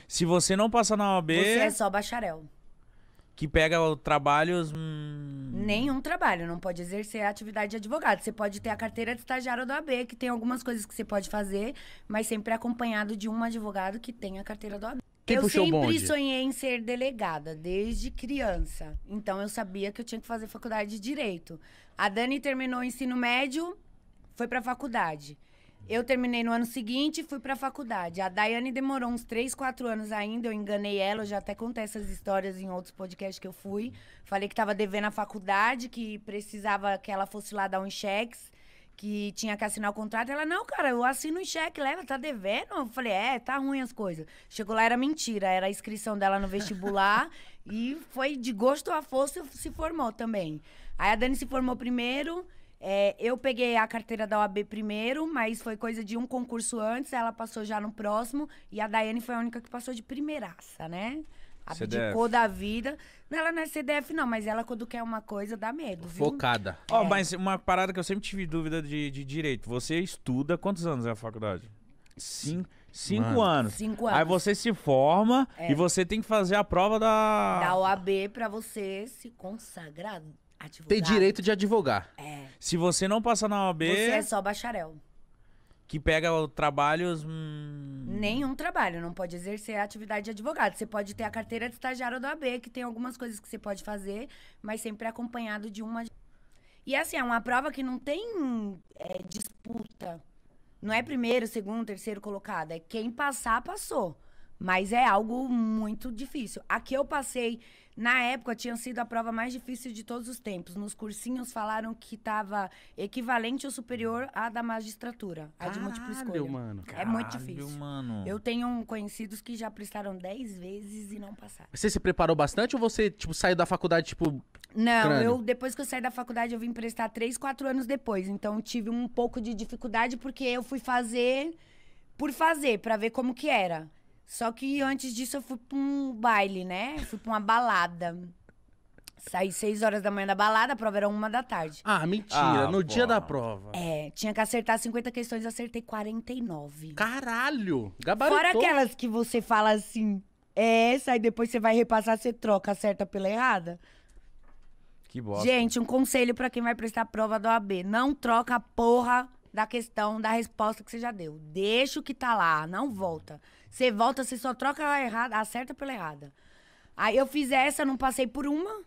Se você não passar na OAB... Você é só bacharel. Que pega trabalhos... Nenhum trabalho, não pode exercer a atividade de advogado. Você pode ter a carteira de estagiário da OAB, que tem algumas coisas que você pode fazer, mas sempre acompanhado de um advogado que tem a carteira da OAB. Quem puxou o bonde? Eu sempre sonhei em ser delegada, desde criança. Então, eu sabia que eu tinha que fazer faculdade de Direito. A Dani terminou o ensino médio, foi pra faculdade. Eu terminei no ano seguinte e fui pra faculdade. A Daiane demorou uns 3, 4 anos ainda, eu enganei ela, eu já até contei essas histórias em outros podcasts que eu fui. Falei que tava devendo a faculdade, que precisava que ela fosse lá dar uns cheques, que tinha que assinar o contrato. Ela, não, cara, eu assino um cheque, leva, tá devendo? Eu falei, tá ruim as coisas. Chegou lá, era mentira, era a inscrição dela no vestibular e foi de gosto a força, se formou também. Aí a Dani se formou primeiro... eu peguei a carteira da OAB primeiro, mas foi coisa de um concurso antes, ela passou já no próximo, e a Daiane foi a única que passou de primeiraça, né? Abdicou da vida. Ela não é CDF, não, mas ela, quando quer uma coisa, dá medo, viu? Focada. Mas uma parada que eu sempre tive dúvida de direito. Você estuda quantos anos é a faculdade? 5 anos. 5 anos. Aí você se forma e você tem que fazer a prova da OAB pra você se consagrar. Advogado. Tem direito de advogar. Se você não passar na OAB... Você é só bacharel. Que pega trabalhos... Nenhum trabalho, não pode exercer a atividade de advogado. Você pode ter a carteira de estagiário da OAB, que tem algumas coisas que você pode fazer, mas sempre acompanhado de uma... E assim, é uma prova que não tem disputa. Não é primeiro, segundo, terceiro colocado. É quem passar, passou. Mas é algo muito difícil. A que eu passei... Na época, tinha sido a prova mais difícil de todos os tempos. Nos cursinhos, falaram que estava equivalente ou superior à da magistratura. A de múltipla escolha. Mano. É muito difícil. Mano. Eu tenho conhecidos que já prestaram 10 vezes e não passaram. Você se preparou bastante ou você, saiu da faculdade, Não, crânio? depois que eu saí da faculdade, eu vim prestar 3, 4 anos depois. Então, tive um pouco de dificuldade, porque eu fui fazer por fazer, pra ver como que era. Só que antes disso eu fui pra um baile, né? Fui pra uma balada. Saí 6 horas da manhã da balada, a prova era 1 da tarde. Ah, mentira. No dia da porra. prova. Tinha que acertar 50 questões, eu acertei 49. Caralho! Gabaritou. Fora aquelas que você fala assim, essa, aí depois você vai repassar, você troca, acerta pela errada. Que bosta. Gente, um conselho pra quem vai prestar a prova da OAB. Não troca a porra da questão, da resposta que você já deu. Deixa o que tá lá, não volta. Você volta, você só troca a errada, acerta pela errada. Aí eu fiz essa, não passei por uma,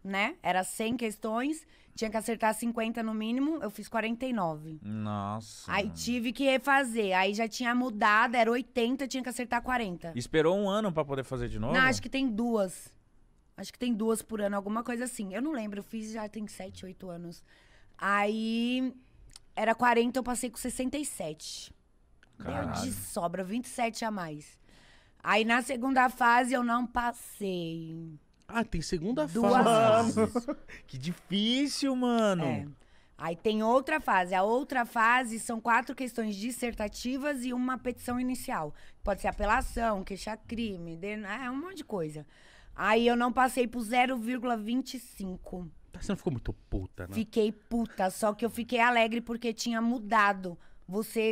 né? Era 100 questões, tinha que acertar 50 no mínimo, eu fiz 49. Nossa. Aí tive que refazer, aí já tinha mudado, era 80, tinha que acertar 40. Esperou 1 ano pra poder fazer de novo? Não, acho que tem 2. Acho que tem 2 por ano, alguma coisa assim. Eu não lembro, eu fiz já tem 7, 8 anos. Aí era 40, eu passei com 67. Deu de sobra, 27 a mais. Aí na segunda fase eu não passei. Ah, tem segunda 2 fase. vezes. Que difícil, mano. Aí tem outra fase. A outra fase são 4 questões dissertativas e uma petição inicial. Pode ser apelação, queixa-crime, um monte de coisa. Aí eu não passei por 0,25. Você não ficou muito puta, né? Fiquei puta, só que eu fiquei alegre porque tinha mudado.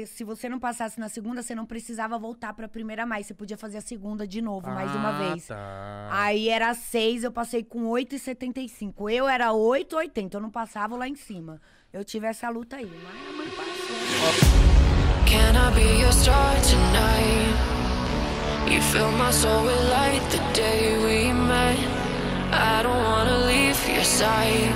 Se você não passasse na segunda, você não precisava voltar pra primeira mais. Você podia fazer a segunda de novo, mais uma vez. Tá. Aí era 6, eu passei com 8,75. Eu era 8,80, eu não passava lá em cima. Eu tive essa luta aí, mas a mãe passou. Can I be your star tonight? You fill my soul with light the day we met. I don't wanna leave your side.